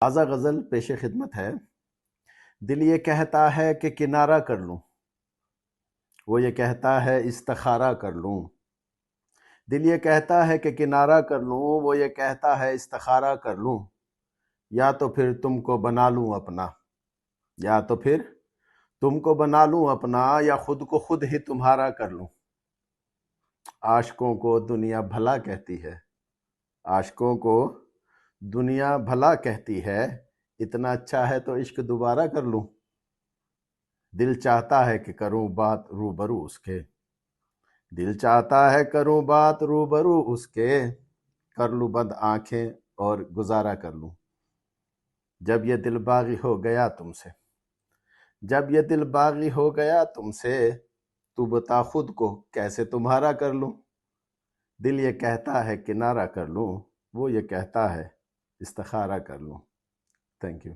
تازہ غزل پیش خدمت ہے۔ دل یہ کہتا ہے کہ کنارہ کر لوں، وہ یہ کہتا ہے استخارہ کر لوں۔ دل یہ کہتا ہے کہ کنارہ کر لوں، وہ یہ کہتا ہے استخارہ کر لوں۔ یا تو پھر تم کو بنا لوں اپنا، یا تو پھر تم کو بنا لوں اپنا، یا خود کو خود ہی تمہارا کر لوں۔ عاشقوں کو دنیا بھلا کہتی ہے، عاشقوں کو دنیا بھلا کہتی ہے، اتنا اچھا ہے تو عشق دوبارہ کر لوں۔ دل چاہتا ہے کہ کروں بات روبرو اس کے، دل چاہتا ہے کروں بات روبرو اس کے، کر لوں بند آنکھیں اور گزارا کر لوں۔ جب یہ دل باغی ہو گیا تم سے، جب یہ دل باغی ہو گیا تم سے، تو بتا خود کو کیسے تمہارا کر لوں۔ دل یہ کہتا ہے کنارہ کر لوں، وہ یہ کہتا ہے استخارہ کر لوں۔ Thank you.